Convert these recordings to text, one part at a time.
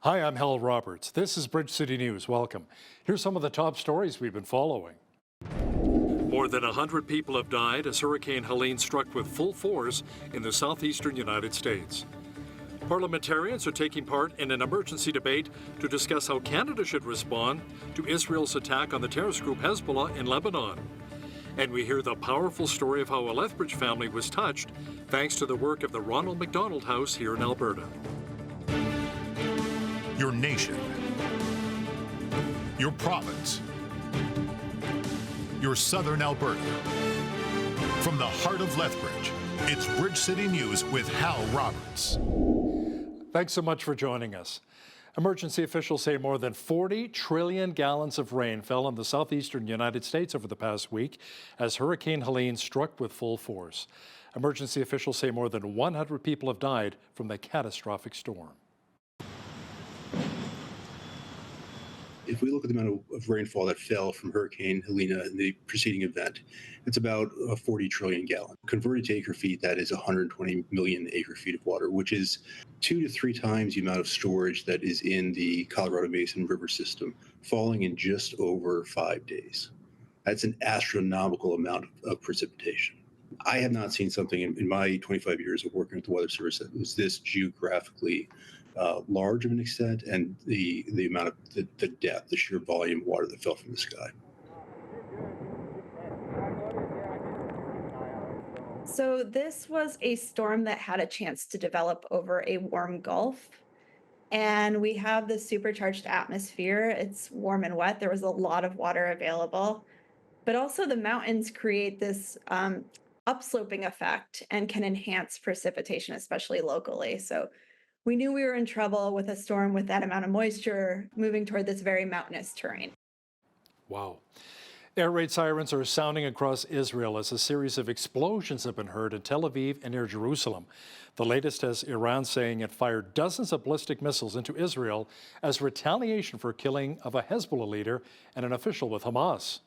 Hi, I'm Hal Roberts. This is Bridge City News. Welcome. Here's some of the top stories we've been following. More than 100 people have died as Hurricane Helene struck with full force in the southeastern United States. Parliamentarians are taking part in an emergency debate to discuss how Canada should respond to Israel's attack on the terrorist group Hezbollah in Lebanon. And we hear the powerful story of how a Lethbridge family was touched thanks to the work of the Ronald McDonald House here in Alberta. Your nation, your province, your southern Alberta. From the heart of Lethbridge, it's Bridge City News with Hal Roberts. Thanks so much for joining us. Emergency officials say more than 40 trillion gallons of rain fell in the southeastern United States over the past week as Hurricane Helene struck with full force. Emergency officials say more than 100 people have died from the catastrophic storm. If we look at the amount of rainfall that fell from Hurricane Helene in the preceding event, it's about 40 trillion gallons. Converted to acre feet, that is 120 million acre feet of water, which is 2 to 3 times the amount of storage that is in the Colorado Basin River system, falling in just over 5 days. That's an astronomical amount of precipitation. I have not seen something in my 25 years of working with the Weather Service that was this geographically large of an extent, and the amount of the depth, the sheer volume of water that fell from the sky. So this was a storm that had a chance to develop over a warm Gulf. And we have this supercharged atmosphere. It's warm and wet. There was a lot of water available. But also the mountains create this upsloping effect and can enhance precipitation, especially locally. So we knew we were in trouble with a storm with that amount of moisture moving toward this very mountainous terrain. Wow. Air raid sirens are sounding across Israel as a series of explosions have been heard in Tel Aviv and near Jerusalem. The latest has Iran saying it fired dozens of ballistic missiles into Israel as retaliation for killing of a Hezbollah leader and an official with Hamas.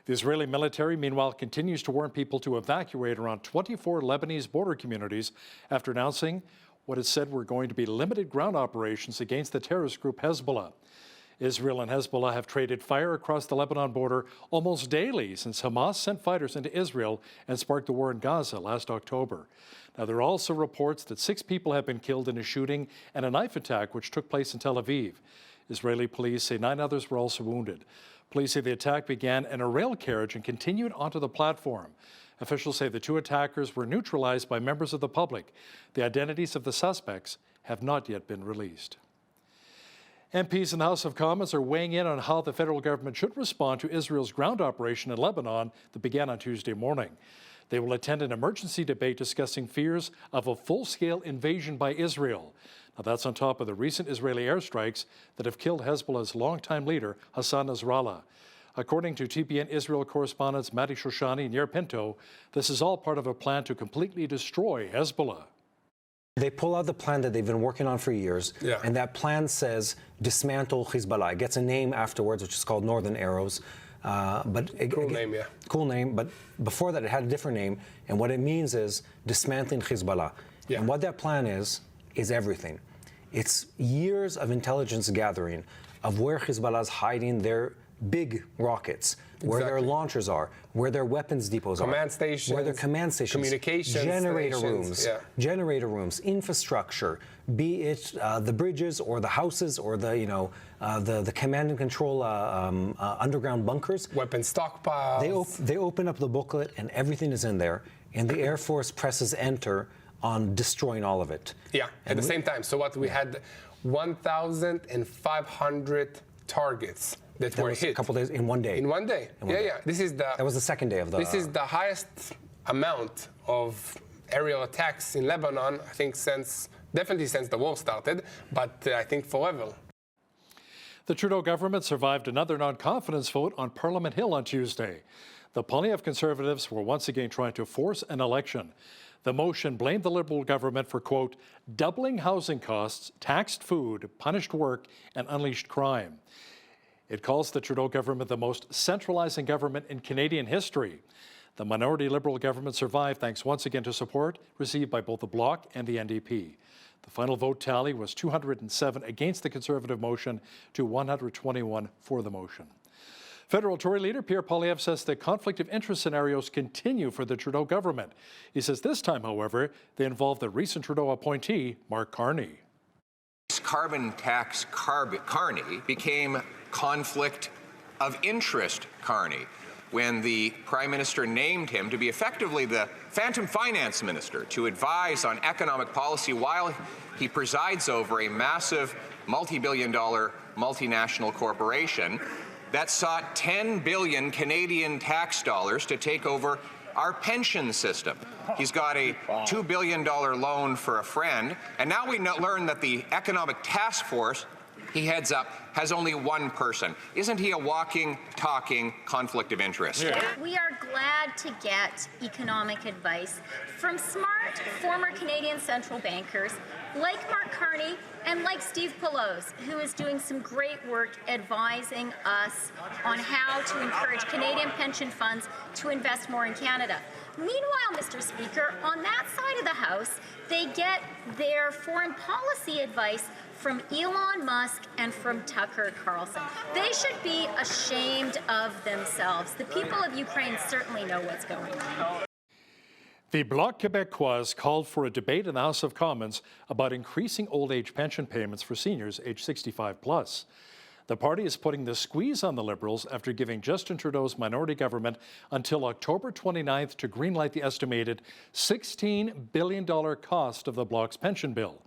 The Israeli military, meanwhile, continues to warn people to evacuate around 24 Lebanese border communities after announcing what it said were going to be limited ground operations against the terrorist group Hezbollah. Israel and Hezbollah have traded fire across the Lebanon border almost daily since Hamas sent fighters into Israel and sparked the war in Gaza last October. Now, there are also reports that 6 people have been killed in a shooting and a knife attack which took place in Tel Aviv. Israeli police say 9 others were also wounded. Police say the attack began in a rail carriage and continued onto the platform. Officials say the 2 attackers were neutralized by members of the public. The identities of the suspects have not yet been released. MPs in the House of Commons are weighing in on how the federal government should respond to Israel's ground operation in Lebanon that began on Tuesday morning. They will attend an emergency debate discussing fears of a full-scale invasion by Israel. Now, that's on top of the recent Israeli airstrikes that have killed Hezbollah's longtime leader, Hassan Nasrallah. According to TPN Israel correspondents Mati Shoshani and Yair Pinto, this is all part of a plan to completely destroy Hezbollah. They pull out the plan that they've been working on for years, and that plan says dismantle Hezbollah. It gets a name afterwards, which is called Northern Arrows. Cool name, but before that it had a different name, and what it means is dismantling Hezbollah. Yeah. And what that plan is everything. It's years of intelligence gathering of where Hezbollah is hiding their big rockets, where their launchers are, where their weapons depots command stations, where their command stations, communications generator rooms, infrastructure, be it the bridges or the houses or the command and control underground bunkers, weapon stockpiles. They open up the booklet and everything is in there, and the Air Force presses enter on destroying all of it. Yeah, at the same time. So what we had 1,500 targets that were hit. A couple days in one day. In one day. That was the second day of the. This is the highest amount of aerial attacks in Lebanon, I think, definitely since the war started, but I think forever. The Trudeau government survived another non-confidence vote on Parliament Hill on Tuesday. The Poilievre Conservatives were once again trying to force an election. The motion blamed the Liberal government for, quote, doubling housing costs, taxed food, punished work, and unleashed crime. It calls the Trudeau government the most centralizing government in Canadian history. The minority Liberal government survived thanks once again to support received by both the Bloc and the NDP. The final vote tally was 207 against the Conservative motion to 121 for the motion. Federal Tory leader Pierre Poilievre says the conflict of interest scenarios continue for the Trudeau government. He says this time, however, they involve the recent Trudeau appointee, Mark Carney. Carbon tax Carney became conflict of interest Carney when the Prime Minister named him to be effectively the phantom finance minister to advise on economic policy while he presides over a massive multi-billion-dollar multinational corporation that sought 10 billion Canadian tax dollars to take over our pension system. He's got a $2 billion loan for a friend, and now we learn that the economic task force he heads up has only one person. Isn't he a walking, talking conflict of interest? Yeah. We are glad to get economic advice from smart former Canadian central bankers like Mark Carney and like Steve Poilievre, who is doing some great work advising us on how to encourage Canadian pension funds to invest more in Canada. Meanwhile, Mr. Speaker, on that side of the House, they get their foreign policy advice from Elon Musk and from Tucker Carlson. They should be ashamed of themselves. The people of Ukraine certainly know what's going on. The Bloc Québécois called for a debate in the House of Commons about increasing old age pension payments for seniors aged 65 plus. The party is putting the squeeze on the Liberals after giving Justin Trudeau's minority government until October 29th to greenlight the estimated $16 billion cost of the Bloc's pension bill.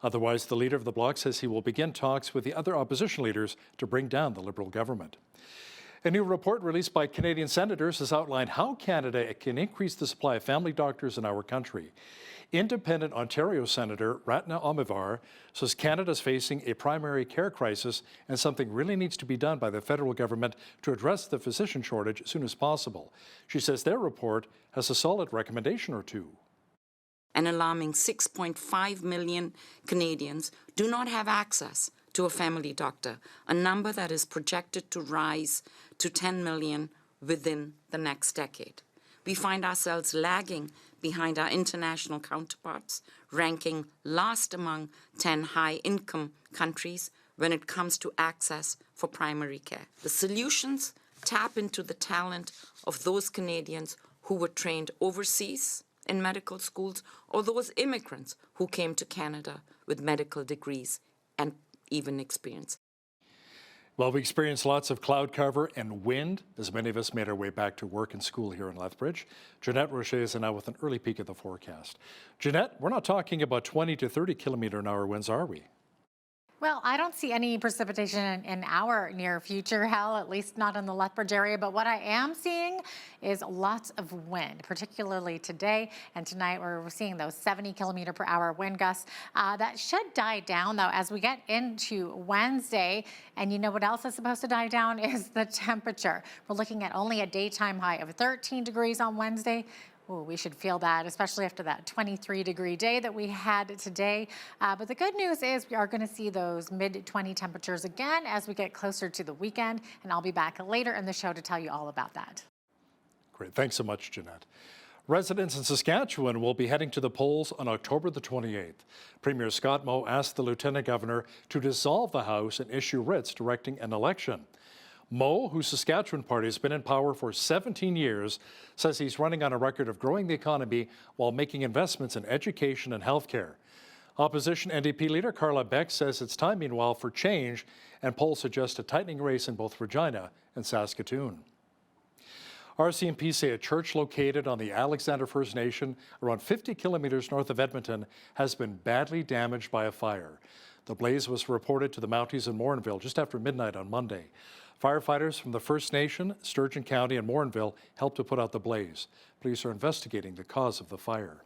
Otherwise, the leader of the Bloc says he will begin talks with the other opposition leaders to bring down the Liberal government. A new report released by Canadian senators has outlined how Canada can increase the supply of family doctors in our country. Independent Ontario Senator Ratna Amivar says Canada is facing a primary care crisis and something really needs to be done by the federal government to address the physician shortage as soon as possible. She says their report has a solid recommendation or two. An alarming 6.5 million Canadians do not have access to a family doctor, a number that is projected to rise to 10 million within the next decade. We find ourselves lagging behind our international counterparts, ranking last among 10 high-income countries when it comes to access for primary care. The solutions tap into the talent of those Canadians who were trained overseas in medical schools, or those immigrants who came to Canada with medical degrees and even experience. Well, we experienced lots of cloud cover and wind as many of us made our way back to work and school here in Lethbridge. Jeanette Rocher is now with an early peek at the forecast. Jeanette, we're not talking about 20 to 30 kilometer an hour winds, are we? Well, I don't see any precipitation in our near future, Hal, at least not in the Lethbridge area. But what I am seeing is lots of wind, particularly today and tonight. We're seeing those 70 kilometer per hour wind gusts. That should die down, though, as we get into Wednesday. And you know what else is supposed to die down is the temperature. We're looking at only a daytime high of 13 degrees on Wednesday. Ooh, we should feel that, especially after that 23-degree day that we had today. But the good news is we are going to see those mid-20 temperatures again as we get closer to the weekend. And I'll be back later in the show to tell you all about that. Great. Thanks so much, Jeanette. Residents in Saskatchewan will be heading to the polls on October the 28th. Premier Scott Moe asked the Lieutenant Governor to dissolve the House and issue writs directing an election. Moe, whose Saskatchewan party has been in power for 17 years, says he's running on a record of growing the economy while making investments in education and healthcare. Opposition NDP leader Carla Beck says it's time, meanwhile, for change, and polls suggest a tightening race in both Regina and Saskatoon. RCMP say a church located on the Alexander First Nation, around 50 kilometers north of Edmonton, has been badly damaged by a fire. The blaze was reported to the Mounties in Morinville just after midnight on Monday. Firefighters from the First Nation, Sturgeon County, and Morinville helped to put out the blaze. Police are investigating the cause of the fire.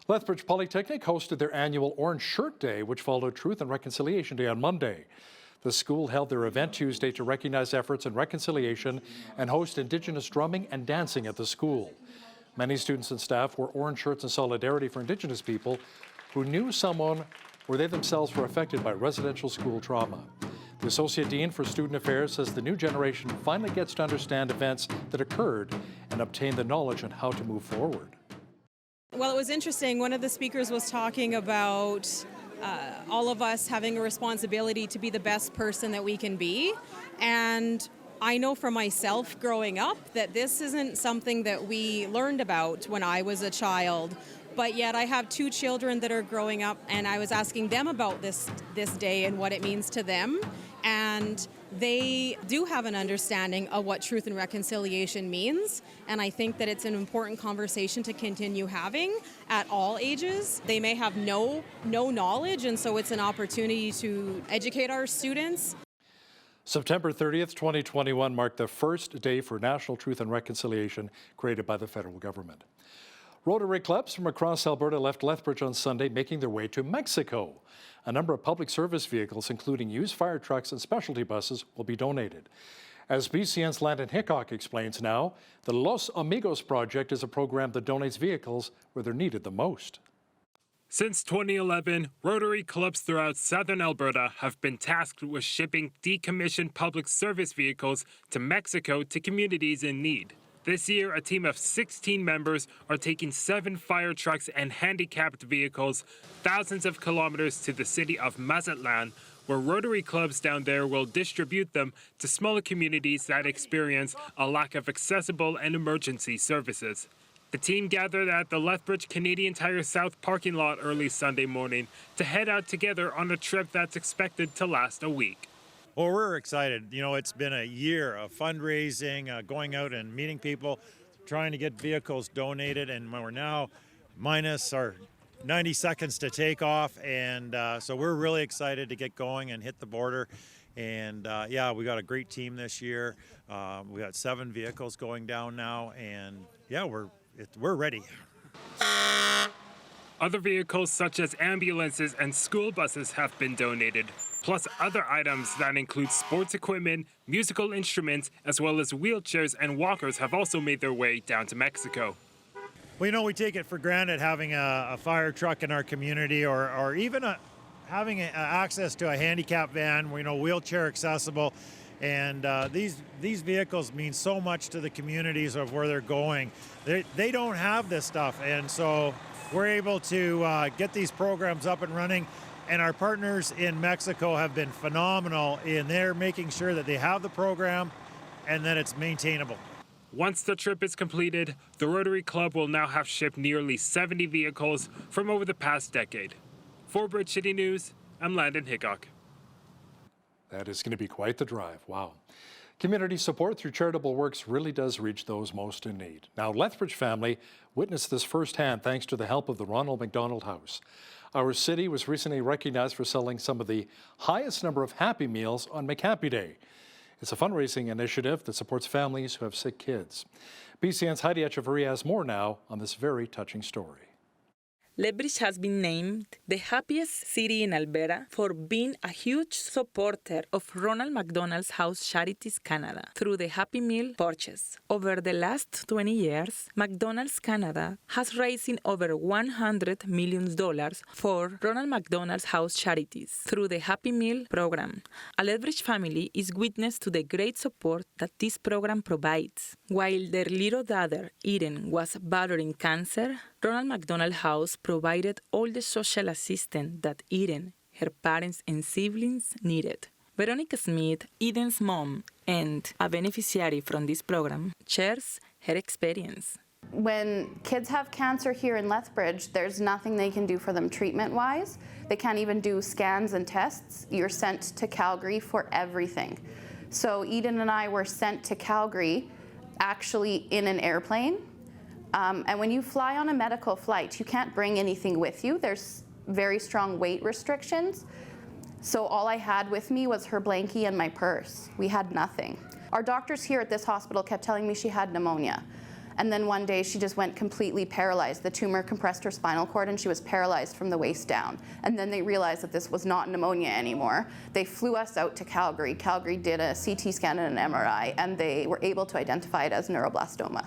Lethbridge Polytechnic hosted their annual Orange Shirt Day, which followed Truth and Reconciliation Day on Monday. The school held their event Tuesday to recognize efforts in reconciliation and host Indigenous drumming and dancing at the school. Many students and staff wore orange shirts in solidarity for Indigenous people who knew someone or they themselves were affected by residential school trauma. The Associate Dean for Student Affairs says the new generation finally gets to understand events that occurred and obtain the knowledge on how to move forward. Well, it was interesting. One of the speakers was talking about all of us having a responsibility to be the best person that we can be. And I know for myself growing up that this isn't something that we learned about when I was a child. But yet I have two children that are growing up, and I was asking them about this day and what it means to them. And they do have an understanding of what truth and reconciliation means. And I think that it's an important conversation to continue having at all ages. They may have no knowledge, and so it's an opportunity to educate our students. September 30th, 2021 marked the first day for National Truth and Reconciliation created by the federal government. Rotary clubs from across Alberta left Lethbridge on Sunday, making their way to Mexico. A number of public service vehicles, including used fire trucks and specialty buses, will be donated. As BCN's Landon Hickok explains now, the Los Amigos project is a program that donates vehicles where they're needed the most. Since 2011, Rotary clubs throughout southern Alberta have been tasked with shipping decommissioned public service vehicles to Mexico to communities in need. This year, a team of 16 members are taking 7 fire trucks and handicapped vehicles thousands of kilometers to the city of Mazatlan, where Rotary clubs down there will distribute them to smaller communities that experience a lack of accessible and emergency services. The team gathered at the Lethbridge Canadian Tire South parking lot early Sunday morning to head out together on a trip that's expected to last a week. Well, we're excited. You know, it's been a year of fundraising, going out and meeting people, trying to get vehicles donated, and we're now minus our 90 seconds to take off, and so we're really excited to get going and hit the border. And yeah, we got a great team this year. We got 7 vehicles going down now, and yeah, we're ready. Other vehicles such as ambulances and school buses have been donated, plus other items that include sports equipment, musical instruments, as well as wheelchairs and walkers have also made their way down to Mexico. Well, you know, we take it for granted having a fire truck in our community, or even having access to a handicap van, you know, wheelchair accessible. And these vehicles mean so much to the communities of where they're going. They don't have this stuff, and so we're able to get these programs up and running. And our partners in Mexico have been phenomenal in their making sure that they have the program and that it's maintainable. Once the trip is completed, the Rotary Club will now have shipped nearly 70 vehicles from over the past decade. For Bridge City News, I'm Landon Hickok. That is going to be quite the drive. Wow. Community support through charitable works really does reach those most in need. Now, Lethbridge family witnessed this firsthand thanks to the help of the Ronald McDonald House. Our city was recently recognized for selling some of the highest number of Happy Meals on McHappy Day. It's a fundraising initiative that supports families who have sick kids. BCN's Heidi Echeverria has more now on this very touching story. Lethbridge has been named the happiest city in Alberta for being a huge supporter of Ronald McDonald's House Charities Canada through the Happy Meal purchase. Over the last 20 years, McDonald's Canada has raised over $100 million for Ronald McDonald's House Charities through the Happy Meal program. A Lethbridge family is witness to the great support that this program provides. While their little daughter, Eden, was battling cancer, Ronald McDonald House provided all the social assistance that Eden, her parents, and siblings needed. Veronica Smith, Eden's mom and a beneficiary from this program, shares her experience. When kids have cancer here in Lethbridge, there's nothing they can do for them treatment-wise. They can't even do scans and tests. You're sent to Calgary for everything. So Eden and I were sent to Calgary actually in an airplane. And when you fly on a medical flight, you can't bring anything with you. There's very strong weight restrictions. So all I had with me was her blankie and my purse. We had nothing. Our doctors here at this hospital kept telling me she had pneumonia. And then one day she just went completely paralyzed. The tumor compressed her spinal cord and she was paralyzed from the waist down. And then they realized that this was not pneumonia anymore. They flew us out to Calgary. Calgary did a CT scan and an MRI, and they were able to identify it as neuroblastoma,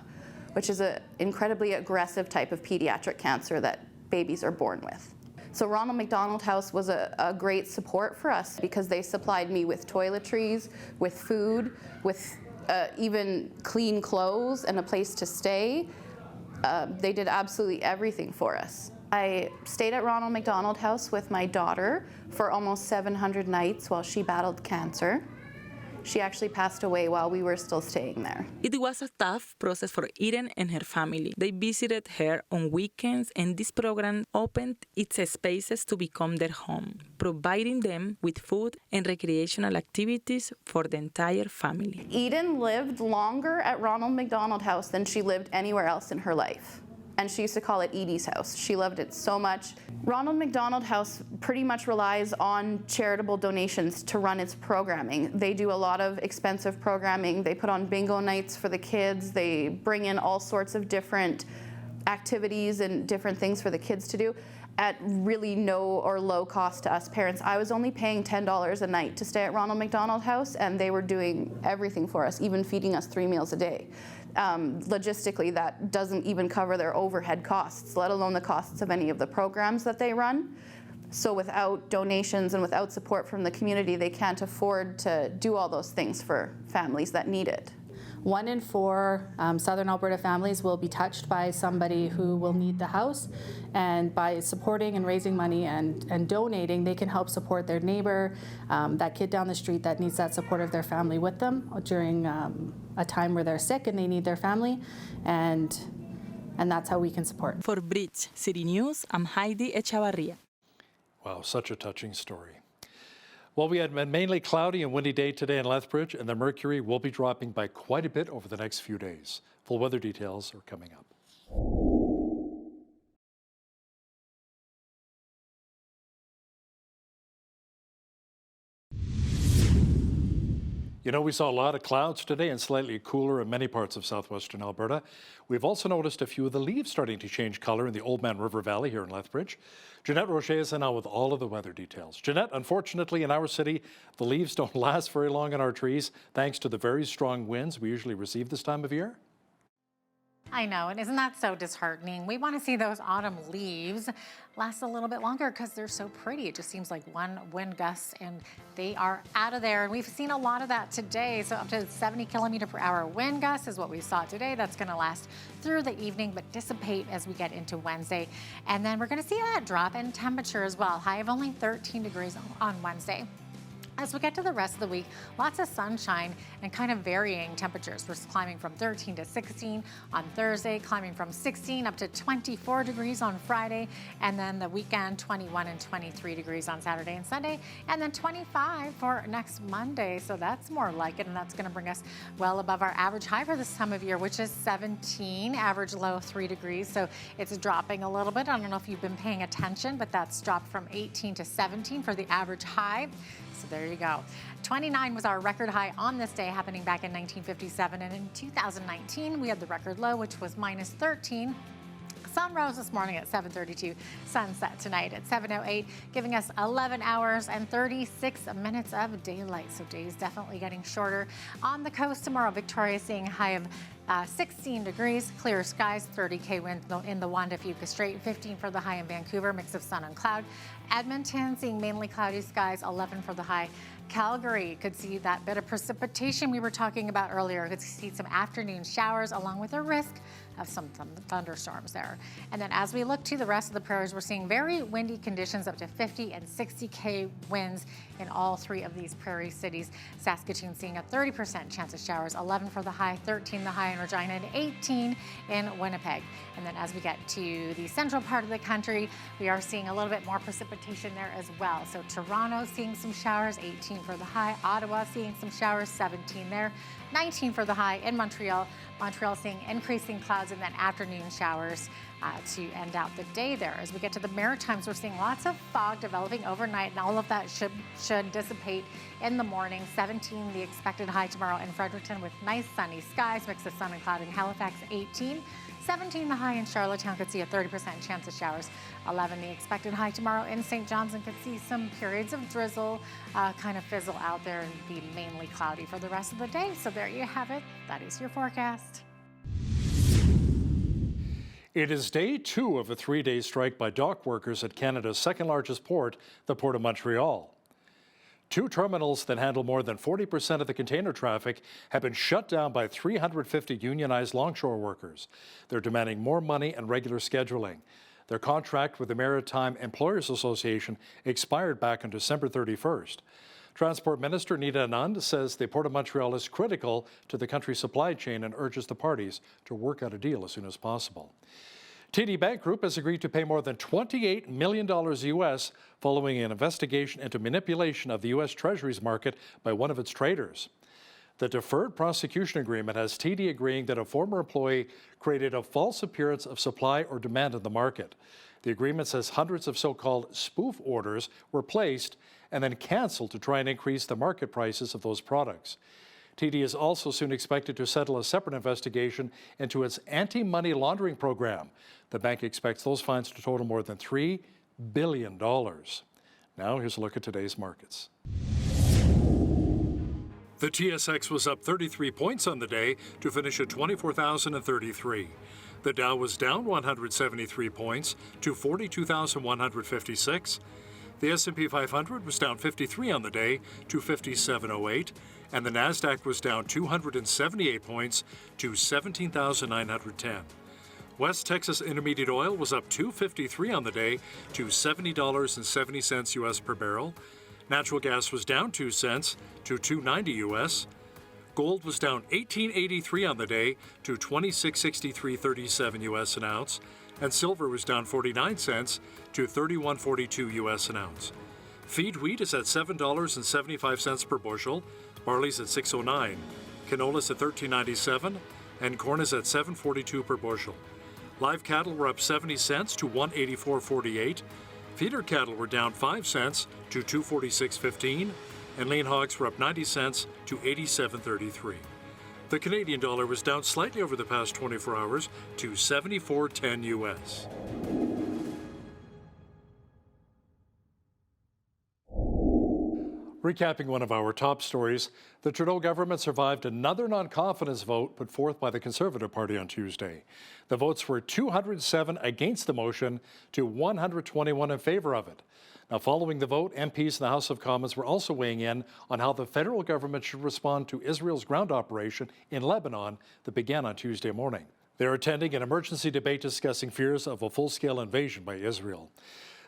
which is an incredibly aggressive type of pediatric cancer that babies are born with. So Ronald McDonald House was a great support for us because they supplied me with toiletries, with food, with even clean clothes and a place to stay. They did absolutely everything for us. I stayed at Ronald McDonald House with my daughter for almost 700 nights while she battled cancer. She actually passed away while we were still staying there. It was a tough process for Eden and her family. They visited her on weekends, and this program opened its spaces to become their home, providing them with food and recreational activities for the entire family. Eden lived longer at Ronald McDonald House than she lived anywhere else in her life. And she used to call it Edie's house. She loved it so much. Ronald McDonald House pretty much relies on charitable donations to run its programming. They do a lot of expensive programming. They put on bingo nights for the kids. They bring in all sorts of different activities and different things for the kids to do at really no or low cost to us parents. I was only paying $10 a night to stay at Ronald McDonald House, and they were doing everything for us, even feeding us 3 meals a day. Logistically, that doesn't even cover their overhead costs, let alone the costs of any of the programs that they run. So without donations and without support from the community, they can't afford to do all those things for families that need it. 1 in 4 Southern Alberta families will be touched by somebody who will need the house, and by supporting and raising money and donating, they can help support their neighbor, that kid down the street that needs that support of their family with them during a time where they're sick and they need their family, and that's how we can support. For Bridge City News, I'm Heidi Echavarria. Wow, such a touching story. Well, we had a mainly cloudy and windy day today in Lethbridge, and the mercury will be dropping by quite a bit over the next few days. Full weather details are coming up. You know, we saw a lot of clouds today and slightly cooler in many parts of southwestern Alberta. We've also noticed a few of the leaves starting to change color in the Oldman River Valley here in Lethbridge. Jeanette Rocher is in now with all of the weather details. Jeanette, unfortunately in our city, the leaves don't last very long on our trees thanks to the very strong winds we usually receive this time of year. I know, and isn't that so disheartening? We want to see those autumn leaves last a little bit longer because they're so pretty. It just seems like one wind gust and they are out of there. And we've seen a lot of that today. So up to 70-kilometer-per-hour wind gusts is what we saw today. That's going to last through the evening, but dissipate as we get into Wednesday. And then we're going to see that drop in temperature as well. High of only 13 degrees on Wednesday. As we get to the rest of the week, lots of sunshine and kind of varying temperatures. We're climbing from 13 to 16 on Thursday, climbing from 16 up to 24 degrees on Friday, and then the weekend 21 and 23 degrees on Saturday and Sunday, and then 25 for next Monday. So that's more like it, and that's going to bring us well above our average high for this time of year, which is 17, average low 3 degrees. So it's dropping a little bit. I don't know if you've been paying attention, but that's dropped from 18 to 17 for the average high. So there you go. 29 was our record high on this day, happening back in 1957. And in 2019, we had the record low, which was minus 13. Sun rose this morning at 7:32. Sunset tonight at 7:08, giving us 11 hours and 36 minutes of daylight. So days definitely getting shorter. On the coast tomorrow, Victoria seeing a high of 16 degrees, clear skies, 30K wind in the Wanda Fuca Strait, 15 for the high in Vancouver, mix of sun and cloud. Edmonton seeing mainly cloudy skies, 11 for the high. Calgary could see that bit of precipitation we were talking about earlier. Could see some afternoon showers along with a risk of some thunderstorms there. And then as we look to the rest of the prairies, we're seeing very windy conditions, up to 50 and 60K winds in all 3 of these prairie cities. Saskatoon seeing a 30% chance of showers, 11 for the high, 13 the high in Regina, and 18 in Winnipeg. And then as we get to the central part of the country, we are seeing a little bit more precipitation there as well. So Toronto seeing some showers, 18 for the high. Ottawa seeing some showers, 17 there. 19 for the high in Montreal. Montreal seeing increasing clouds and then afternoon showers to end out the day there. As we get to the Maritimes, we're seeing lots of fog developing overnight, and all of that should dissipate in the morning. 17 the expected high tomorrow in Fredericton with nice sunny skies, mix of sun and cloud in Halifax, 18. 17 the high in Charlottetown, could see a 30% chance of showers. 11 the expected high tomorrow in St. John's, and could see some periods of drizzle kind of fizzle out there and be mainly cloudy for the rest of the day. So there you have it. That is your forecast. It is day 2 of a 3-day strike by dock workers at Canada's second largest port, the Port of Montreal. Two terminals that handle more than 40% of the container traffic have been shut down by 350 unionized longshore workers. They're demanding more money and regular scheduling. Their contract with the Maritime Employers Association expired back on December 31st. Transport Minister Nita Anand says the Port of Montreal is critical to the country's supply chain and urges the parties to work out a deal as soon as possible. TD Bank Group has agreed to pay more than $28 million U.S. following an investigation into manipulation of the U.S. Treasuries market by one of its traders. The deferred prosecution agreement has TD agreeing that a former employee created a false appearance of supply or demand in the market. The agreement says hundreds of so-called spoof orders were placed and then canceled to try and increase the market prices of those products. TD is also soon expected to settle a separate investigation into its anti-money laundering program. The bank expects those fines to total more than $3 billion. Now here's a look at today's markets. The TSX was up 33 points on the day to finish at 24,033. The Dow was down 173 points to 42,156. The S&P 500 was down 53 on the day to 5708, and the Nasdaq was down 278 points to 17,910. West Texas Intermediate Oil was up $2.53 on the day to $70.70 U.S. per barrel. Natural gas was down 2 cents to $2.90 U.S. Gold was down $18.83 on the day to $26.6337 U.S. an ounce, and silver was down 49 cents to $31.42 U.S. an ounce. Feed wheat is at $7.75 per bushel, barley's at $6.09, canola's at $13.97, and corn is at $7.42 per bushel. Live cattle were up 70 cents to $184.48. Feeder cattle were down 5 cents to $246.15, and lean hogs were up 90 cents to $87.33. The Canadian dollar was down slightly over the past 24 hours to 74.10 U.S. Recapping one of our top stories, the Trudeau government survived another non-confidence vote put forth by the Conservative Party on Tuesday. The votes were 207 against the motion to 121 in favor of it. Now, following the vote, MPs in the House of Commons were also weighing in on how the federal government should respond to Israel's ground operation in Lebanon that began on Tuesday morning. They're attending an emergency debate discussing fears of a full-scale invasion by Israel.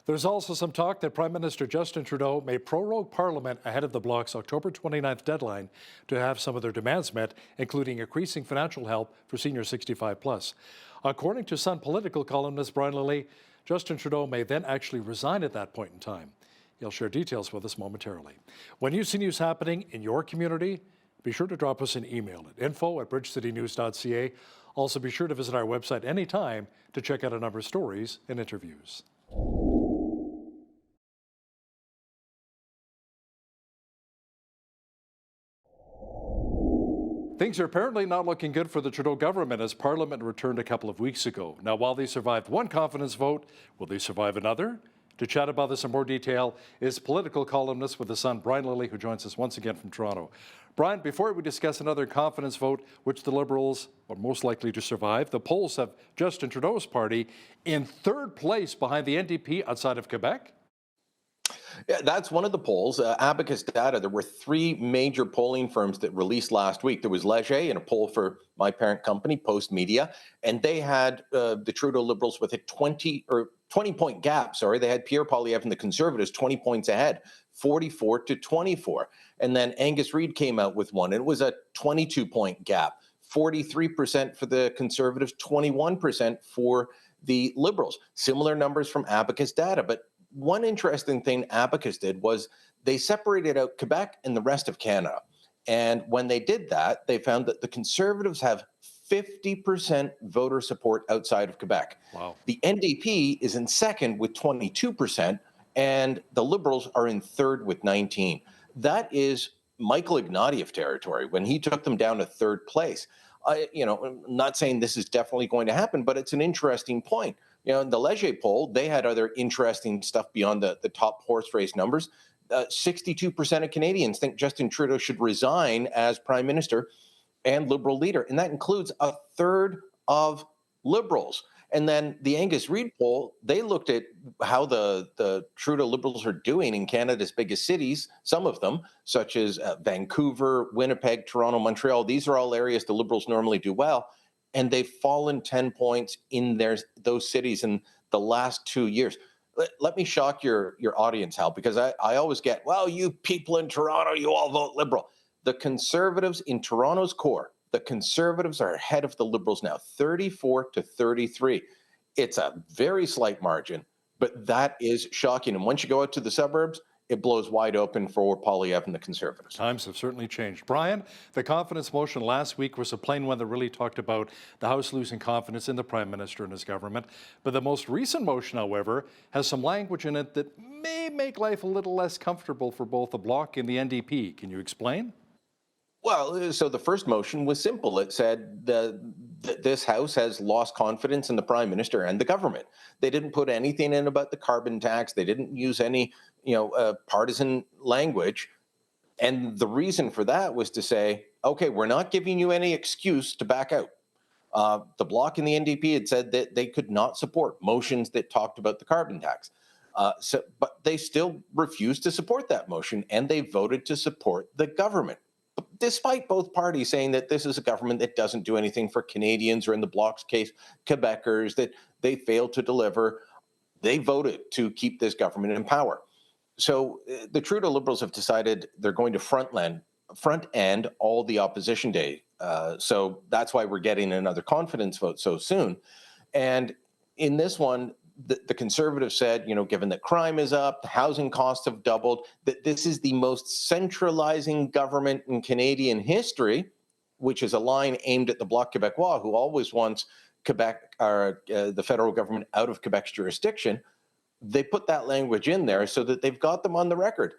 There's also some talk that Prime Minister Justin Trudeau may prorogue Parliament ahead of the Bloc's October 29th deadline to have some of their demands met, including increasing financial help for seniors 65+. According to Sun political columnist Brian Lilley, Justin Trudeau may then actually resign at that point in time. He'll share details with us momentarily. When you see news happening in your community, be sure to drop us an email at info@bridgecitynews.ca. Also, be sure to visit our website anytime to check out a number of stories and interviews. Things are apparently not looking good for the Trudeau government as Parliament returned a couple of weeks ago. Now, while they survived one confidence vote, will they survive another? To chat about this in more detail is political columnist with The Sun, Brian Lilley, who joins us once again from Toronto. Brian, before we discuss another confidence vote, which the Liberals are most likely to survive, the polls have Justin Trudeau's party in third place behind the NDP outside of Quebec. Yeah, that's one of the polls. Abacus Data, there were three major polling firms that released last week. There was Leger in a poll for my parent company, Post Media, and they had the Trudeau Liberals with a 20-point gap. They had Pierre Poilievre and the Conservatives 20 points ahead, 44-24. And then Angus Reid came out with one. It was a 22-point gap, 43% for the Conservatives, 21% for the Liberals. Similar numbers from Abacus Data, but one interesting thing Abacus did was they separated out Quebec and the rest of Canada. And when they did that, they found that the Conservatives have 50% voter support outside of Quebec. Wow. The NDP is in second with 22%, and the Liberals are in third with 19. That is Michael Ignatieff territory when he took them down to third place. I'm not saying this is definitely going to happen, but it's an interesting point. In the Leger poll, they had other interesting stuff beyond the top horse race numbers. 62% of Canadians think Justin Trudeau should resign as Prime Minister and Liberal leader, and that includes a third of Liberals. And then the Angus Reid poll, they looked at how the Trudeau Liberals are doing in Canada's biggest cities, some of them, such as Vancouver, Winnipeg, Toronto, Montreal. These are all areas the Liberals normally do well. And they've fallen 10 points in those cities in the last 2 years. Let me shock your audience, Hal, because I always get, well, you people in Toronto, you all vote Liberal. The Conservatives in Toronto's core, the Conservatives are ahead of the Liberals now, 34 to 33. It's a very slight margin, but that is shocking. And once you go out to the suburbs, it blows wide open for Poilievre and the Conservatives. Times have certainly changed. Brian, the confidence motion last week was a plain one that really talked about the House losing confidence in the Prime Minister and his government. But the most recent motion, however, has some language in it that may make life a little less comfortable for both the Bloc and the NDP. Can you explain? Well, so the first motion was simple. It said that this House has lost confidence in the Prime Minister and the government. They didn't put anything in about the carbon tax. They didn't use any, partisan language. And the reason for that was to say, okay, we're not giving you any excuse to back out. The Bloc and the NDP had said that they could not support motions that talked about the carbon tax. But they still refused to support that motion, and they voted to support the government. Despite both parties saying that this is a government that doesn't do anything for Canadians, or in the Bloc's case, Quebecers, that they failed to deliver, they voted to keep this government in power. So the Trudeau Liberals have decided they're going to front end all the opposition day. So that's why we're getting another confidence vote so soon. And in this one, the Conservatives said, given that crime is up, the housing costs have doubled, that this is the most centralizing government in Canadian history, which is a line aimed at the Bloc Québécois, who always wants Quebec, or the federal government, out of Quebec's jurisdiction. They put that language in there so that they've got them on the record.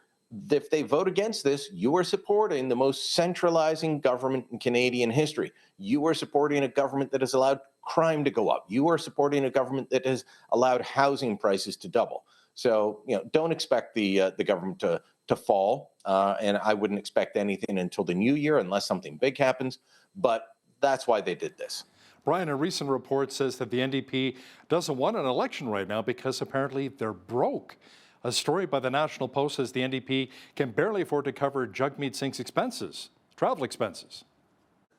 If they vote against this, you are supporting the most centralizing government in Canadian history. You are supporting a government that has allowed crime to go up. You are supporting a government that has allowed housing prices to double. So, don't expect the government to fall, and I wouldn't expect anything until the new year unless something big happens. But that's why they did this. Brian, a recent report says that the NDP doesn't want an election right now because apparently they're broke. A story by the National Post says the NDP can barely afford to cover Jagmeet Singh's expenses, travel expenses.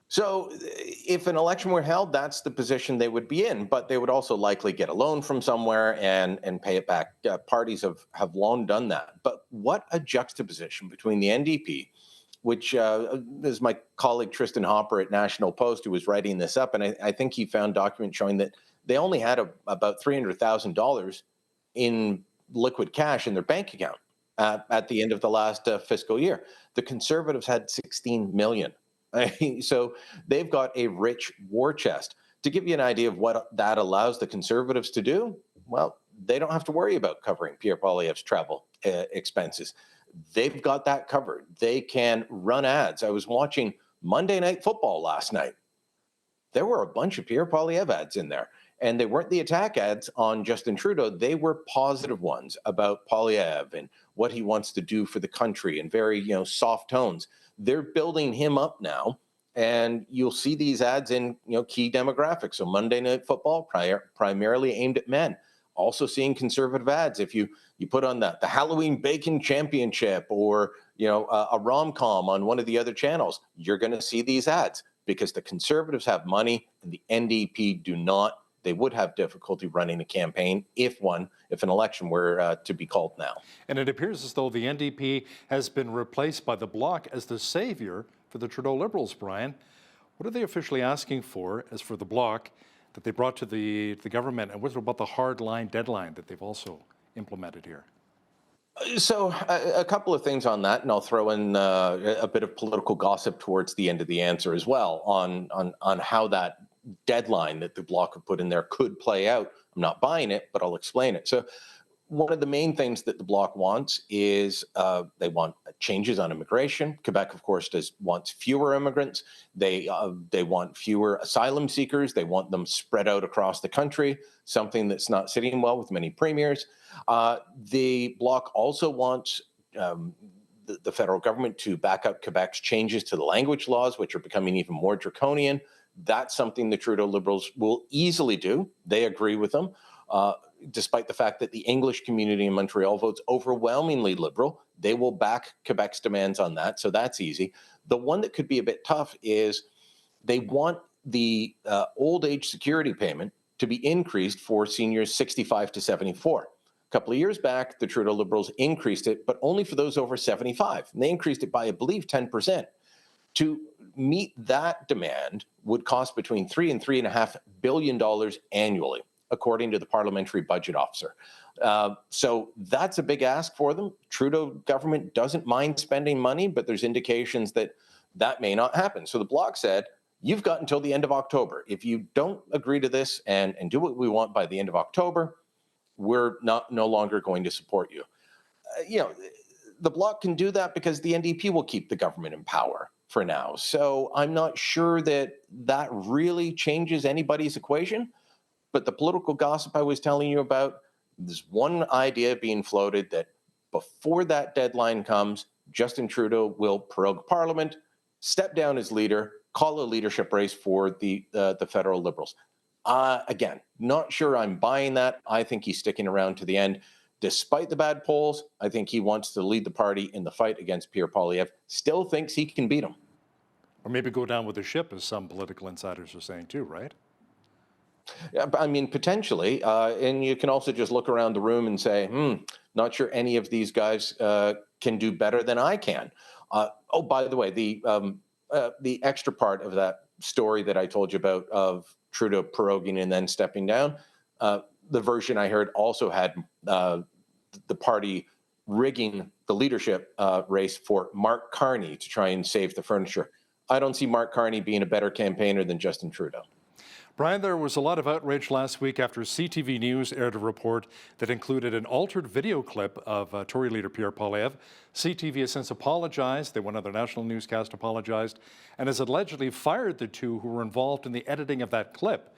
So if an election were held, that's the position they would be in, but they would also likely get a loan from somewhere and pay it back. Parties have long done that. But what a juxtaposition between the NDP, which is my colleague Tristan Hopper at National Post who was writing this up, and I think he found documents showing that they only had about $300,000 in liquid cash in their bank account at the end of the last fiscal year. The Conservatives had $16 million. So they've got a rich war chest. To give you an idea of what that allows the Conservatives to do, well, they don't have to worry about covering Pierre Poilievre's travel expenses. They've got that covered. They can run ads. I was watching Monday Night Football last night. There were a bunch of Pierre Poilievre ads in there. And they weren't the attack ads on Justin Trudeau. They were positive ones about Poilievre and what he wants to do for the country in very, soft tones. They're building him up now, and you'll see these ads in, key demographics. So Monday Night Football, primarily aimed at men. Also seeing conservative ads. If you put on the Halloween Bacon Championship or, a rom-com on one of the other channels, you're going to see these ads because the Conservatives have money and the NDP do not. They would have difficulty running a campaign if an election were to be called now. And it appears as though the NDP has been replaced by the Bloc as the savior for the Trudeau Liberals, Brian. What are they officially asking for as for the Bloc that they brought to the government? And what about the hard line deadline that they've also implemented here? So a couple of things on that, and I'll throw in a bit of political gossip towards the end of the answer as well on how that deadline that the Bloc have put in there could play out. I'm not buying it, but I'll explain it. So one of the main things that the Bloc wants is they want changes on immigration. Quebec, of course, wants fewer immigrants. They want fewer asylum seekers. They want them spread out across the country, something that's not sitting well with many premiers. The Bloc also wants the federal government to back up Quebec's changes to the language laws, which are becoming even more draconian. That's something the Trudeau Liberals will easily do. They agree with them, despite the fact that the English community in Montreal votes overwhelmingly Liberal. They will back Quebec's demands on that, so that's easy. The one that could be a bit tough is they want the old age security payment to be increased for seniors 65 to 74. A couple of years back, the Trudeau Liberals increased it, but only for those over 75. And they increased it by, I believe, 10%. To meet that demand would cost between $3 and $3.5 billion annually, according to the parliamentary budget officer. So that's a big ask for them. Trudeau government doesn't mind spending money, but there's indications that that may not happen. So the Bloc said, you've got until the end of October. If you don't agree to this and do what we want by the end of October, we're no longer going to support you. The Bloc can do that because the NDP will keep the government in power for now. So I'm not sure that that really changes anybody's equation. But the political gossip I was telling you about, there's one idea being floated that before that deadline comes, Justin Trudeau will prorogue Parliament, step down as leader, call a leadership race for the federal Liberals. Again, not sure I'm buying that. I think he's sticking around to the end. Despite the bad polls, I think he wants to lead the party in the fight against Pierre Poilievre. Still thinks he can beat him. Or maybe go down with the ship, as some political insiders are saying too, right? Yeah, I mean, potentially. And you can also just look around the room and say, not sure any of these guys can do better than I can. Oh, by the way, the extra part of that story that I told you about of Trudeau proroguing and then stepping down, the version I heard also had the party rigging the leadership race for Mark Carney to try and save the furniture. I don't see Mark Carney being a better campaigner than Justin Trudeau. Brian, there was a lot of outrage last week after CTV News aired a report that included an altered video clip of Tory leader Pierre Poilievre. CTV has since apologized. One other national newscast apologized and has allegedly fired the two who were involved in the editing of that clip.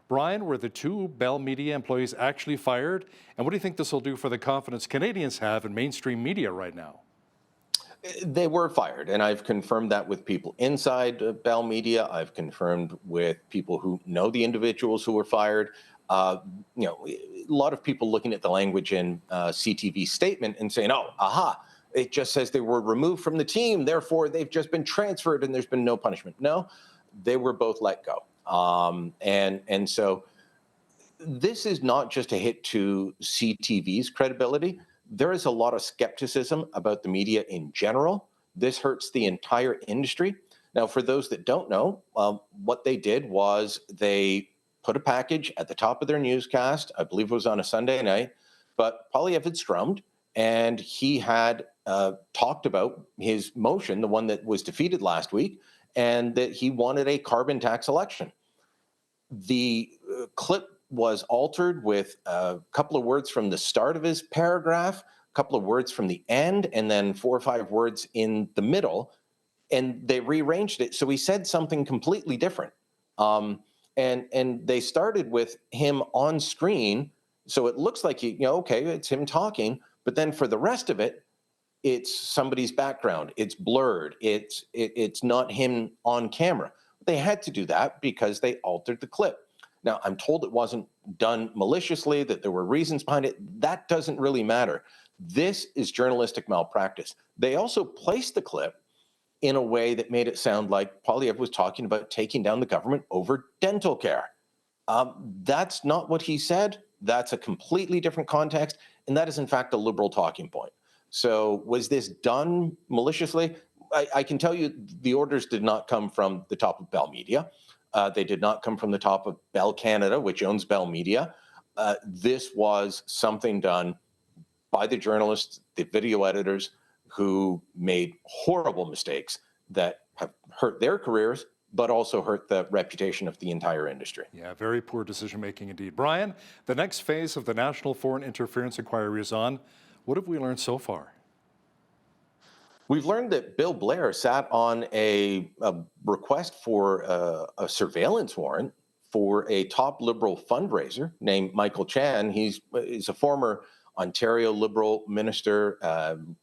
Brian, were the two Bell Media employees actually fired? And what do you think this will do for the confidence Canadians have in mainstream media right now? They were fired, and I've confirmed that with people inside Bell Media. I've confirmed with people who know the individuals who were fired. A lot of people looking at the language in CTV's statement and saying, "Oh, aha! It just says they were removed from the team, therefore they've just been transferred, and there's been no punishment." No, they were both let go, and so this is not just a hit to CTV's credibility. There is a lot of skepticism about the media in general. This hurts the entire industry. Now, for those that don't know, what they did was they put a package at the top of their newscast. I believe it was on a Sunday night, but Poilievre had strummed, and he had talked about his motion, the one that was defeated last week, and that he wanted a carbon tax election. The clip was altered with a couple of words from the start of his paragraph, a couple of words from the end, and then 4 or 5 words in the middle. And they rearranged it. So he said something completely different. And they started with him on screen. So it looks like, okay, it's him talking. But then for the rest of it, it's somebody's background. It's blurred. It's not him on camera. They had to do that because they altered the clip. Now, I'm told it wasn't done maliciously, that there were reasons behind it. That doesn't really matter. This is journalistic malpractice. They also placed the clip in a way that made it sound like Poilievre was talking about taking down the government over dental care. That's not what he said. That's a completely different context. And that is, in fact, a Liberal talking point. So was this done maliciously? I can tell you the orders did not come from the top of Bell Media. They did not come from the top of Bell Canada, which owns Bell Media. This was something done by the journalists, the video editors, who made horrible mistakes that have hurt their careers, but also hurt the reputation of the entire industry. Yeah, very poor decision-making indeed. Brian, the next phase of the National Foreign Interference Inquiry is on. What have we learned so far? We've learned that Bill Blair sat on a request for a surveillance warrant for a top Liberal fundraiser named Michael Chan. He's a former Ontario Liberal minister,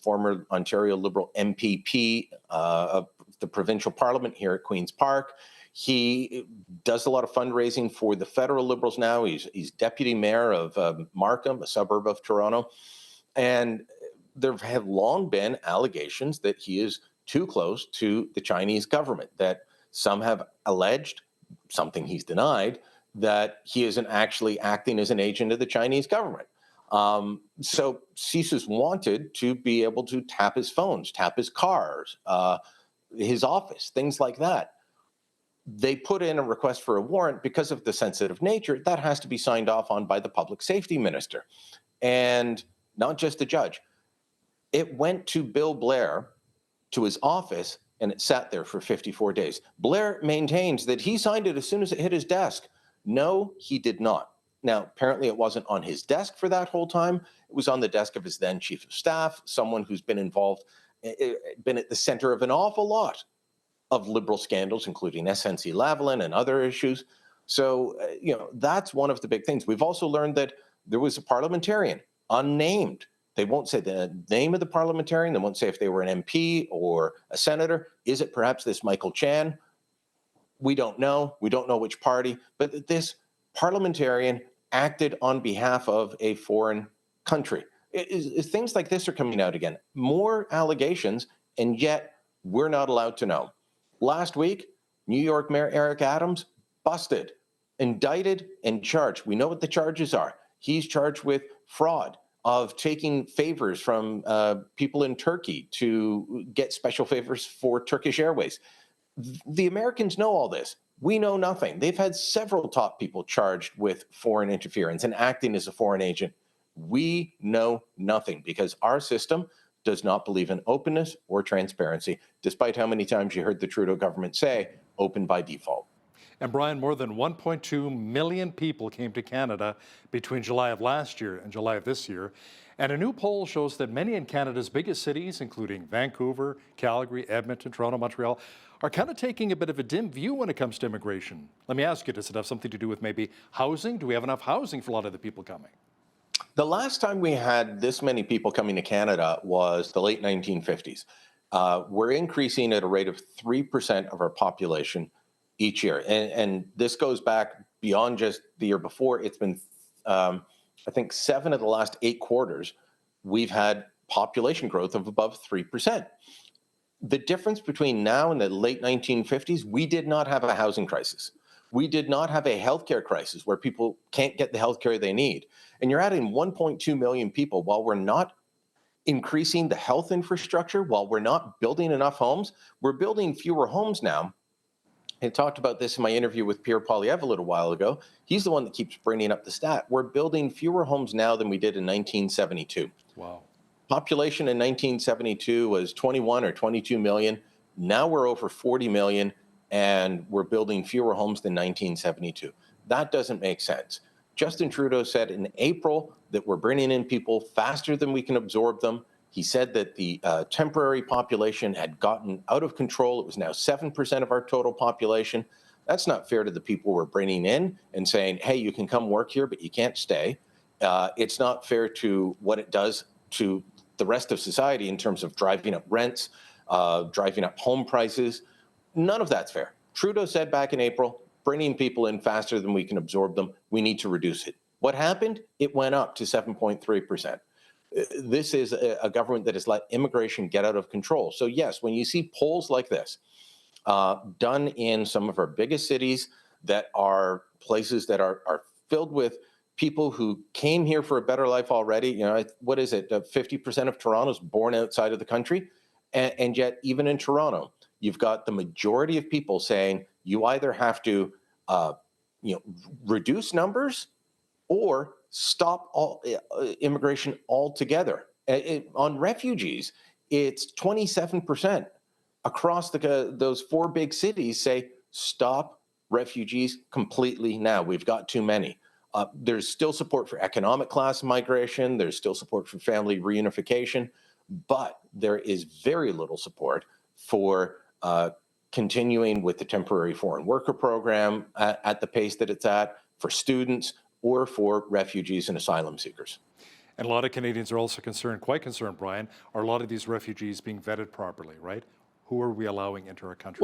former Ontario Liberal MPP of the provincial parliament here at Queen's Park. He does a lot of fundraising for the federal Liberals now. He's deputy mayor of Markham, a suburb of Toronto. And there have long been allegations that he is too close to the Chinese government, that some have alleged, something he's denied, that he isn't actually acting as an agent of the Chinese government. So CSIS wanted to be able to tap his phones, tap his cars, his office, things like that. They put in a request for a warrant because of the sensitive nature. That has to be signed off on by the public safety minister, and not just the judge. It went to Bill Blair, to his office, and it sat there for 54 days. Blair maintains that he signed it as soon as it hit his desk. No, he did not. Now, apparently it wasn't on his desk for that whole time. It was on the desk of his then chief of staff, someone who's been involved, been at the center of an awful lot of Liberal scandals, including SNC-Lavalin and other issues. So, that's one of the big things. We've also learned that there was a parliamentarian, unnamed. They won't say the name of the parliamentarian. They won't say if they were an MP or a senator. Is it perhaps this Michael Chan? We don't know. We don't know which party. But this parliamentarian acted on behalf of a foreign country. Things like this are coming out again. More allegations, and yet we're not allowed to know. Last week, New York Mayor Eric Adams busted, indicted, and charged. We know what the charges are. He's charged with fraud, of taking favors from people in Turkey to get special favors for Turkish Airways. The Americans know all this. We know nothing. They've had several top people charged with foreign interference and acting as a foreign agent. We know nothing because our system does not believe in openness or transparency, despite how many times you heard the Trudeau government say, open by default. And Brian, more than 1.2 million people came to Canada between July of last year and July of this year. And a new poll shows that many in Canada's biggest cities, including Vancouver, Calgary, Edmonton, Toronto, Montreal, are kind of taking a bit of a dim view when it comes to immigration. Let me ask you, does it have something to do with maybe housing? Do we have enough housing for a lot of the people coming? The last time we had this many people coming to Canada was the late 1950s. We're increasing at a rate of 3% of our population each year. And this goes back beyond just the year before. It's been, I think, 7 of the last 8 quarters, we've had population growth of above 3%. The difference between now and the late 1950s, we did not have a housing crisis. We did not have a healthcare crisis where people can't get the healthcare they need. And you're adding 1.2 million people while we're not increasing the health infrastructure, while we're not building enough homes. We're building fewer homes now. I talked about this in my interview with Pierre Poilievre a little while ago. He's the one that keeps bringing up the stat. We're building fewer homes now than we did in 1972. Wow. Population in 1972 was 21 or 22 million. Now we're over 40 million, and we're building fewer homes than 1972. That doesn't make sense. Justin Trudeau said in April that we're bringing in people faster than we can absorb them. He said that the temporary population had gotten out of control. It was now 7% of our total population. That's not fair to the people we're bringing in and saying, hey, you can come work here, but you can't stay. It's not fair to what it does to the rest of society in terms of driving up rents, driving up home prices. None of that's fair. Trudeau said back in April, bringing people in faster than we can absorb them, we need to reduce it. What happened? It went up to 7.3%. This is a government that has let immigration get out of control. So yes, when you see polls like this done in some of our biggest cities that are places that are filled with people who came here for a better life already, what is it? 50% of Toronto's born outside of the country. And yet, even in Toronto, you've got the majority of people saying you either have to, reduce numbers or stop all immigration altogether. On refugees, it's 27% across those 4 big cities say stop refugees completely now. We've got too many. There's still support for economic class migration. There's still support for family reunification, but there is very little support for continuing with the temporary foreign worker program at the pace that it's at, for students, or for refugees and asylum seekers. And a lot of Canadians are also quite concerned, Brian, are a lot of these refugees being vetted properly, right? Who are we allowing into our country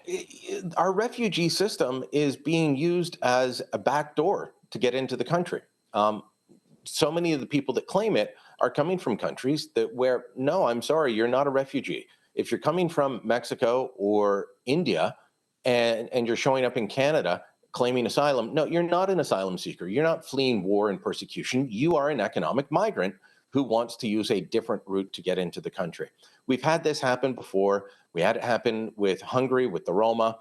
here? Our refugee system is being used as a backdoor to get into the country. So many of the people that claim it are coming from countries where, no, I'm sorry, you're not a refugee. If you're coming from Mexico or India and you're showing up in Canada claiming asylum, no, you're not an asylum seeker. You're not fleeing war and persecution. You are an economic migrant who wants to use a different route to get into the country. We've had this happen before. We had it happen with Hungary, with the Roma.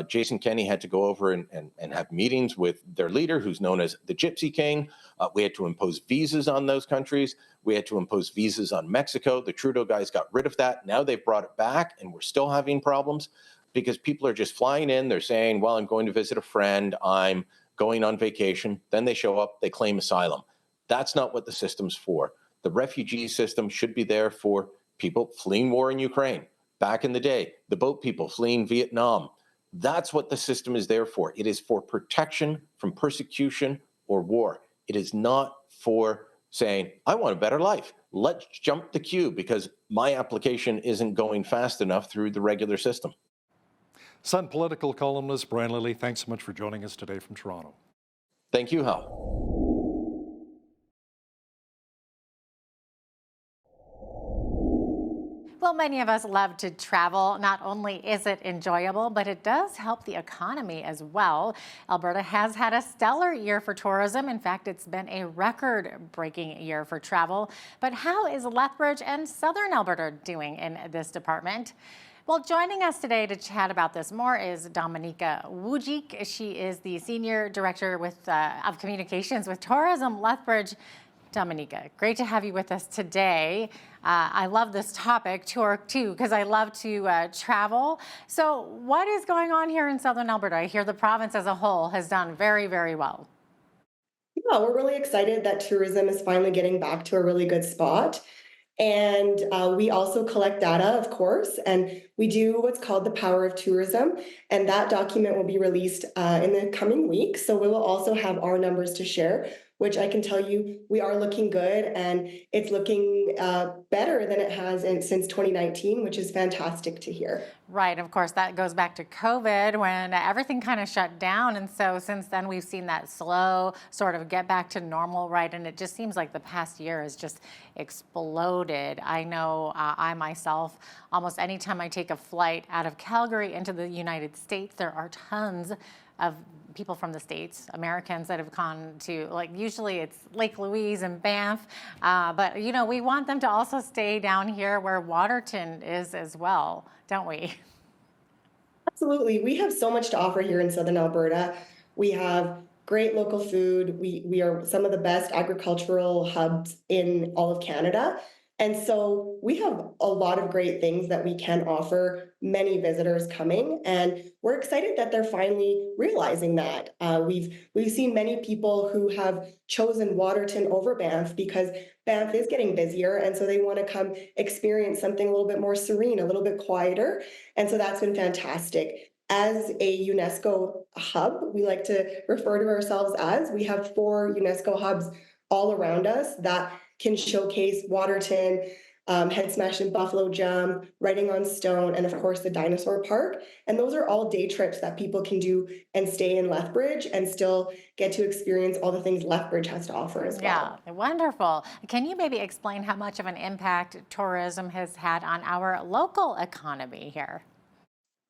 Jason Kenney had to go over and have meetings with their leader, who's known as the Gypsy King. We had to impose visas on those countries. We had to impose visas on Mexico. The Trudeau guys got rid of that. Now they've brought it back, and we're still having problems because people are just flying in. They're saying, well, I'm going to visit a friend. I'm going on vacation. Then they show up. They claim asylum. That's not what the system's for. The refugee system should be there for people fleeing war in Ukraine. Back in the day, the boat people fleeing Vietnam. That's what the system is there for. It is for protection from persecution or war. It is not for saying, I want a better life. Let's jump the queue because my application isn't going fast enough through the regular system. Sun political columnist Brian Lilly, thanks so much for joining us today from Toronto. Thank you, Hal. Well, many of us love to travel. Not only is it enjoyable, but it does help the economy as well. Alberta has had a stellar year for tourism. In fact, it's been a record-breaking year for travel. But how is Lethbridge and Southern Alberta doing in this department? Well, joining us today to chat about this more is Dominika Wujik. She is the Senior Director of Communications with Tourism Lethbridge. Dominika, great to have you with us today. I love this topic, tour too, because I love to travel. So what is going on here in Southern Alberta? I hear the province as a whole has done very, very well. Yeah, we're really excited that tourism is finally getting back to a really good spot. And we also collect data, of course, and we do what's called the Power of Tourism. And that document will be released in the coming weeks. So we will also have our numbers to share, which I can tell you we are looking good, and it's looking better than it has since 2019, which is fantastic to hear. Right, of course, that goes back to COVID when everything kind of shut down. And so since then, we've seen that slow sort of get back to normal, right? And it just seems like the past year has just exploded. I know I myself, almost anytime I take a flight out of Calgary into the United States, there are tons of people from the States, Americans that have gone to, like, usually it's Lake Louise and Banff, but, you know, we want them to also stay down here where Waterton is as well, don't we? Absolutely. We have so much to offer here in Southern Alberta. We have great local food. We are some of the best agricultural hubs in all of Canada. And so we have a lot of great things that we can offer many visitors coming, and we're excited that they're finally realizing that. We've seen many people who have chosen Waterton over Banff because Banff is getting busier, and so they want to come experience something a little bit more serene, a little bit quieter, and so that's been fantastic. As a UNESCO hub, we like to refer to ourselves as, we have 4 UNESCO hubs all around us that can showcase Waterton, Head Smash and Buffalo Jump, Writing on Stone, and of course the Dinosaur Park. And those are all day trips that people can do and stay in Lethbridge and still get to experience all the things Lethbridge has to offer as well. Yeah, wonderful. Can you maybe explain how much of an impact tourism has had on our local economy here?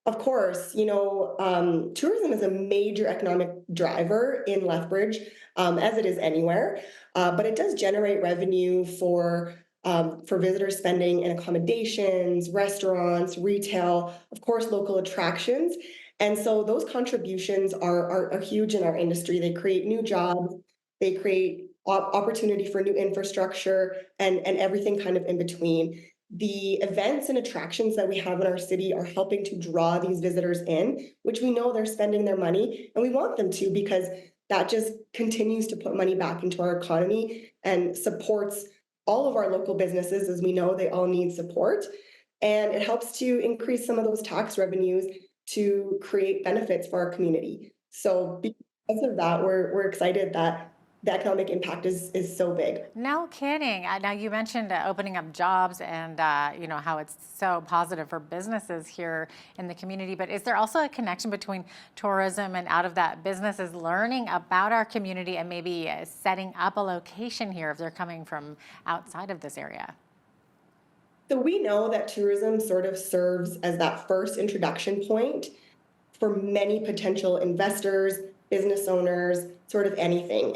Of course, you know, tourism is a major economic driver in Lethbridge, as it is anywhere, but it does generate revenue for visitor spending in accommodations, restaurants, retail, of course, local attractions. And so those contributions are huge in our industry. They create new jobs, they create opportunity for new infrastructure, and everything kind of in between. The events and attractions that we have in our city are helping to draw these visitors in, which we know they're spending their money, and we want them to, because that just continues to put money back into our economy and supports all of our local businesses. As we know, they all need support, and it helps to increase some of those tax revenues to create benefits for our community. So because of that, we're excited that the economic impact is so big. No kidding. Now you mentioned opening up jobs and you know how it's so positive for businesses here in the community. But is there also a connection between tourism and out of that businesses learning about our community and maybe setting up a location here if they're coming from outside of this area? So we know that tourism sort of serves as that first introduction point for many potential investors, business owners, sort of anything.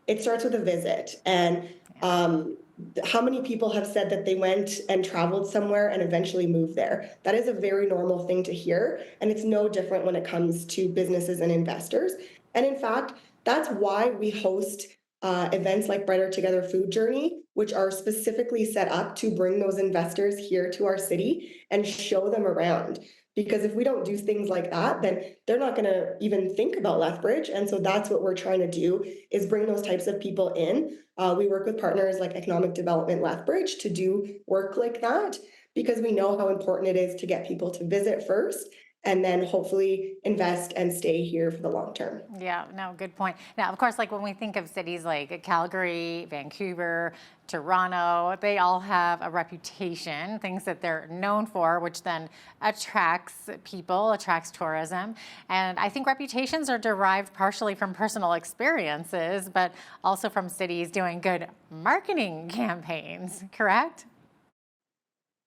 It starts with a visit. And how many people have said that they went and traveled somewhere and eventually moved there? That is a very normal thing to hear. And it's no different when it comes to businesses and investors. And in fact, that's why we host events like Brighter Together Food Journey, which are specifically set up to bring those investors here to our city and show them around. Because if we don't do things like that, then they're not going to even think about Lethbridge. And so that's what we're trying to do, is bring those types of people in. We work with partners like Economic Development Lethbridge to do work like that, because we know how important it is to get people to visit first and then hopefully invest and stay here for the long term. Yeah, no, good point. Now, of course, like when we think of cities like Calgary, Vancouver, Toronto, they all have a reputation, things that they're known for, which then attracts people, attracts tourism. And I think reputations are derived partially from personal experiences, but also from cities doing good marketing campaigns, correct?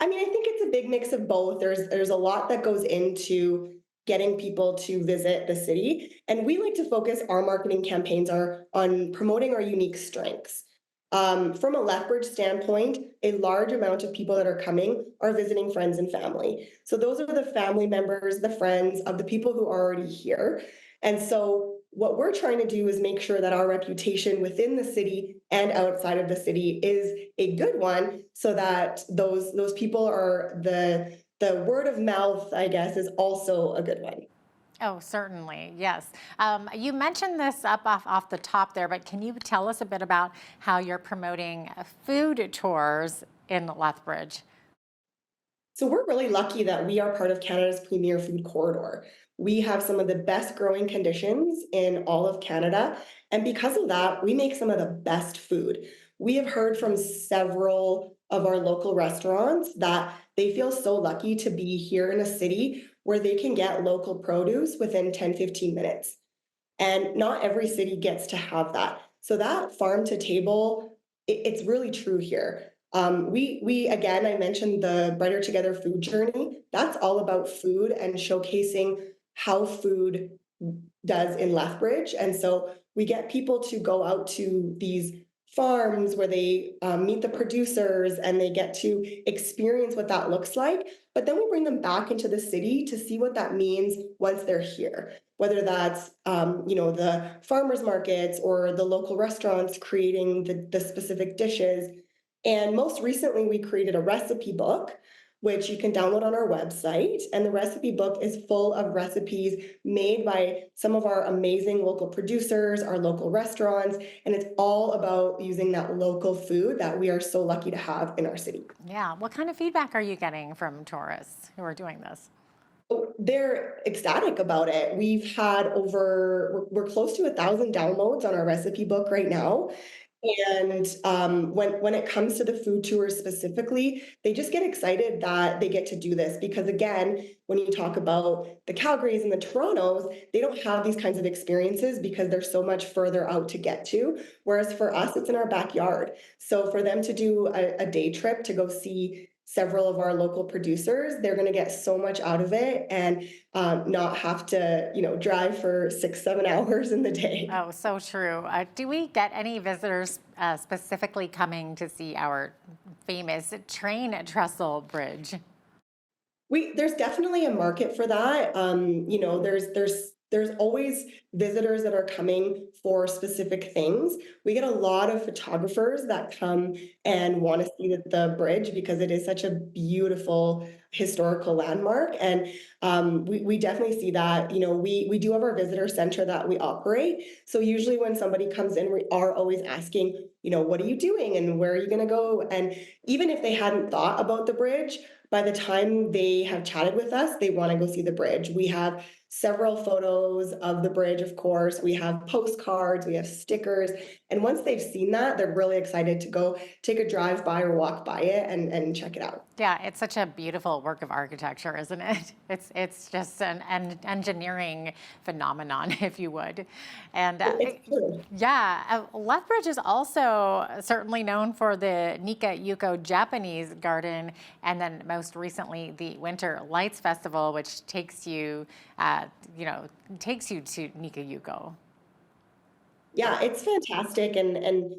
I mean, I think it's a big mix of both. There's a lot that goes into getting people to visit the city. And we like to focus our marketing campaigns on promoting our unique strengths. From a Lethbridge standpoint, a large amount of people that are coming are visiting friends and family. So those are the family members, the friends of the people who are already here. And so what we're trying to do is make sure that our reputation within the city and outside of the city is a good one, so that those people are the word of mouth, I guess, is also a good one. Oh, certainly, yes. You mentioned this off the top there, but can you tell us a bit about how you're promoting food tours in Lethbridge? So we're really lucky that we are part of Canada's premier food corridor. We have some of the best growing conditions in all of Canada. And because of that, we make some of the best food. We have heard from several of our local restaurants that they feel so lucky to be here in a city where they can get local produce within 10-15 minutes. And not every city gets to have that. So that farm to table, it's really true here. We again, I mentioned the Brighter Together Food Journey. That's all about food and showcasing how food does in Lethbridge. And so we get people to go out to these farms where they meet the producers and they get to experience what that looks like. But then we bring them back into the city to see what that means once they're here, whether that's the farmers markets or the local restaurants creating the specific dishes. And most recently, we created a recipe book, which you can download on our website. And the recipe book is full of recipes made by some of our amazing local producers, our local restaurants, and it's all about using that local food that we are so lucky to have in our city. Yeah, what kind of feedback are you getting from tourists who are doing this? They're ecstatic about it. We've had we're close to 1,000 downloads on our recipe book right now. And when it comes to the food tours specifically, they just get excited that they get to do this, because again, when you talk about the Calgarys and the Torontos, they don't have these kinds of experiences because they're so much further out to get to. Whereas for us, it's in our backyard. So for them to do a day trip to go see several of our local producers, they're going to get so much out of it and not have to, drive for 6-7 hours in the day. Oh, so true. Do we get any visitors specifically coming to see our famous train trestle bridge? There's definitely a market for that. There's always visitors that are coming for specific things. We get a lot of photographers that come and want to see the bridge because it is such a beautiful historical landmark. And we definitely see that. We do have our visitor center that we operate. So usually when somebody comes in, we are always asking, what are you doing and where are you going to go? And even if they hadn't thought about the bridge, by the time they have chatted with us, they want to go see the bridge. We have several photos of the bridge, of course. We have postcards, we have stickers. And once they've seen that, they're really excited to go take a drive by or walk by it and check it out. Yeah, it's such a beautiful work of architecture, isn't it? It's just an engineering phenomenon, if you would. And Lethbridge is also certainly known for the Nika Yuko Japanese Garden, and then most recently the Winter Lights Festival, which takes you, takes you to Nika Yuko. Yeah, it's fantastic, and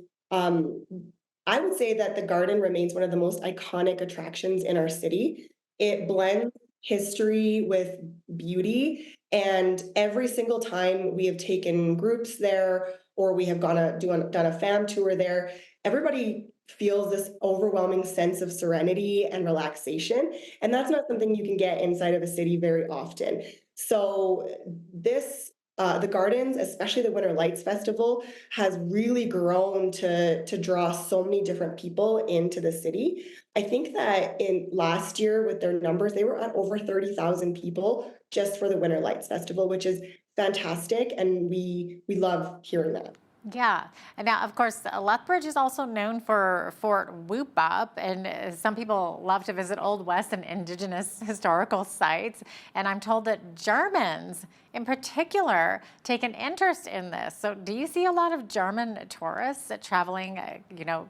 I would say that the garden remains one of the most iconic attractions in our city. It blends history with beauty, and every single time we have taken groups there or we have done a fam tour there, everybody feels this overwhelming sense of serenity and relaxation, and that's not something you can get inside of a city very often. So the gardens, especially the Winter Lights Festival, has really grown to draw so many different people into the city. I think that in last year with their numbers, they were at over 30,000 people just for the Winter Lights Festival, which is fantastic, and we love hearing that. Yeah, and now of course Lethbridge is also known for Fort Whoop Up, and some people love to visit Old West and Indigenous historical sites. And I'm told that Germans, in particular, take an interest in this. So, do you see a lot of German tourists traveling,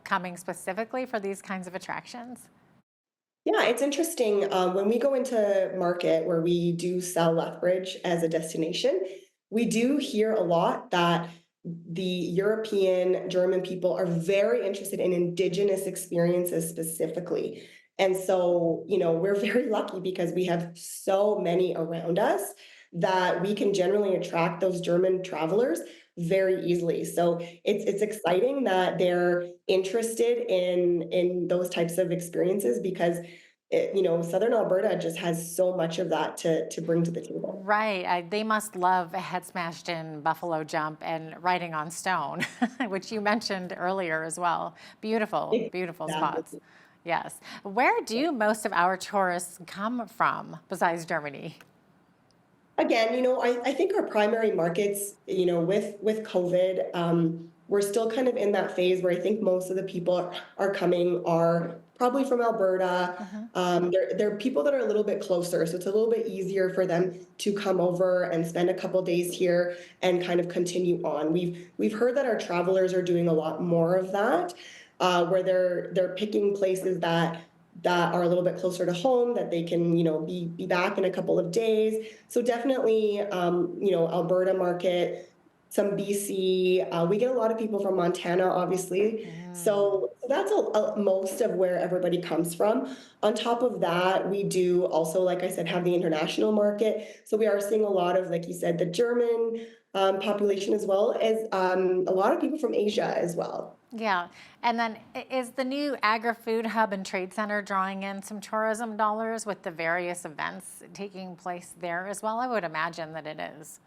coming specifically for these kinds of attractions? Yeah, it's interesting. When we go into market where we do sell Lethbridge as a destination, we do hear a lot that the European German people are very interested in Indigenous experiences specifically. And so, we're very lucky because we have so many around us that we can generally attract those German travelers very easily. So it's exciting that they're interested in those types of experiences because Southern Alberta just has so much of that to bring to the table. Right. They must love a head smashed in buffalo jump and riding on stone, which you mentioned earlier as well. Beautiful, beautiful spots. Yes. Where do most of our tourists come from besides Germany? Again, I think our primary markets, with COVID, we're still kind of in that phase where I think most of the people are coming are probably from Alberta. They're people that are a little bit closer, so it's a little bit easier for them to come over and spend a couple days here and kind of continue on. We've heard that our travelers are doing a lot more of that, where they're picking places that are a little bit closer to home, that they can, be back in a couple of days. So definitely, Alberta market, some BC. We get a lot of people from Montana, obviously. So that's most of where everybody comes from. On top of that, we do also, like I said, have the international market. So we are seeing a lot of, like you said, the German population, as well as a lot of people from Asia as well. Yeah, and then is the new agri-food hub and trade center drawing in some tourism dollars with the various events taking place there as well? I would imagine that it is.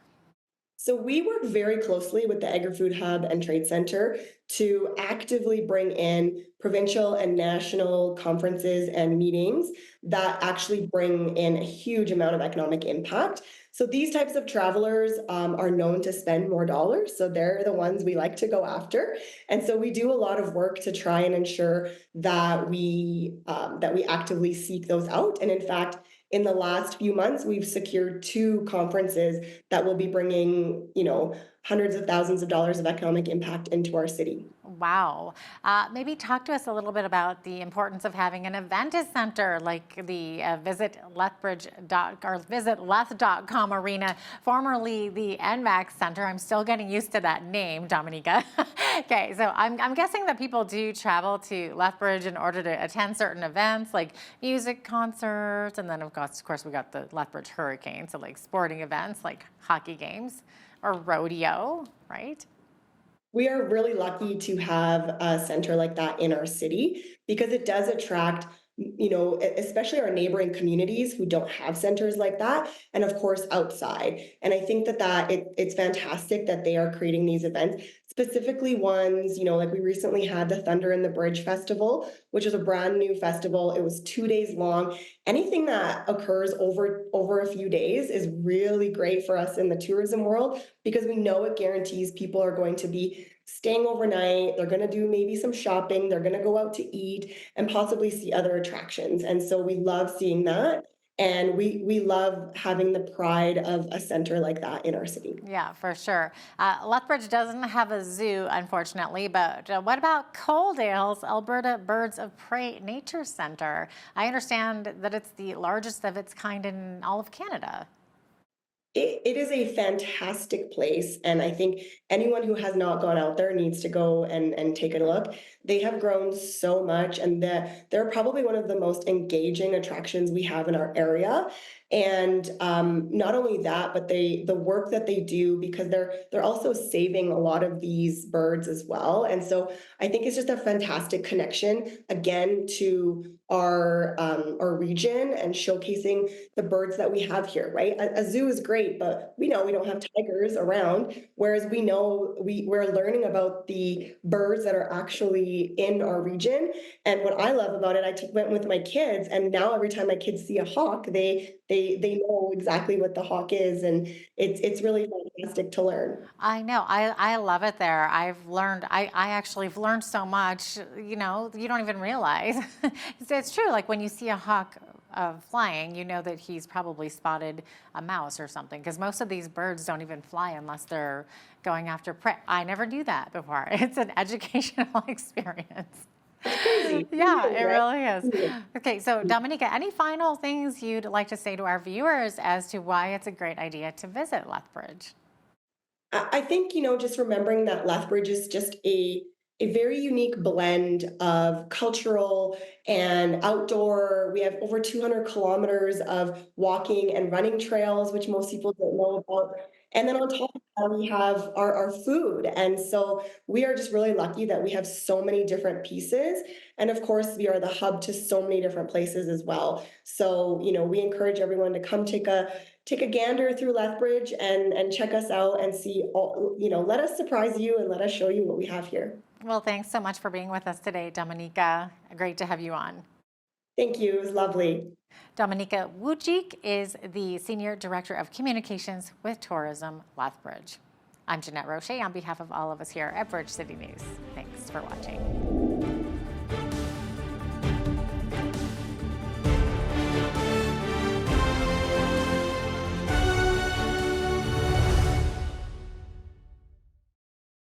So we work very closely with the Agri-Food Hub and Trade Center to actively bring in provincial and national conferences and meetings that actually bring in a huge amount of economic impact. So these types of travelers are known to spend more dollars. So they're the ones we like to go after. And so we do a lot of work to try and ensure that we actively seek those out. And in fact, in the last few months, we've secured 2 conferences that will be bringing, hundreds of thousands of dollars of economic impact into our city. Wow. Maybe talk to us a little bit about the importance of having an event center like the Visit Leth.com arena, formerly the NMAX Center. I'm still getting used to that name, Dominica. Okay, so I'm guessing that people do travel to Lethbridge in order to attend certain events like music concerts, and then of course we got the Lethbridge Hurricane, so like sporting events like hockey games or rodeo, right? We are really lucky to have a center like that in our city because it does attract, especially our neighboring communities who don't have centers like that, and of course outside. And I think that it's fantastic that they are creating these events, specifically ones, like we recently had the Thunder in the Bridge Festival, which is a brand new festival. It was 2 days long. Anything that occurs over a few days is really great for us in the tourism world because we know it guarantees people are going to be staying overnight. They're going to do maybe some shopping. They're going to go out to eat and possibly see other attractions. And so we love seeing that. And we love having the pride of a center like that in our city. Yeah, for sure. Lethbridge doesn't have a zoo, unfortunately, but what about Coaldale's Alberta Birds of Prey Nature Center? I understand that it's the largest of its kind in all of Canada. It is a fantastic place, and I think anyone who has not gone out there needs to go and take a look. They have grown so much, and they're probably one of the most engaging attractions we have in our area. And not only that, but the work that they do, because they're also saving a lot of these birds as well. And so I think it's just a fantastic connection again to our region and showcasing the birds that we have here, right? A zoo is great, but we know we don't have tigers around, whereas we know we're learning about the birds that are actually in our region. And what I love about it, I went with my kids, and now every time my kids see a hawk, they know exactly what the hawk is, and it's really fantastic to learn. I know. I love it there. I actually have learned so much, you don't even realize. It's true. Like when you see a hawk flying, you know that he's probably spotted a mouse or something, because most of these birds don't even fly unless they're going after prey. I never knew that before. It's an educational experience. Yeah, it really is. Okay, so Dominica, any final things you'd like to say to our viewers as to why it's a great idea to visit Lethbridge? I think, just remembering that Lethbridge is just a very unique blend of cultural and outdoor. We have over 200 kilometers of walking and running trails, which most people don't know about. And then on top of that, we have our food. And so we are just really lucky that we have so many different pieces. And of course, we are the hub to so many different places as well. So, we encourage everyone to come take a gander through Lethbridge and check us out and see all, let us surprise you and let us show you what we have here. Well, thanks so much for being with us today, Dominica. Great to have you on. Thank you. It was lovely. Dominica Wujcik is the Senior Director of Communications with Tourism Lethbridge. I'm Jeanette Roche on behalf of all of us here at Bridge City News. Thanks for watching.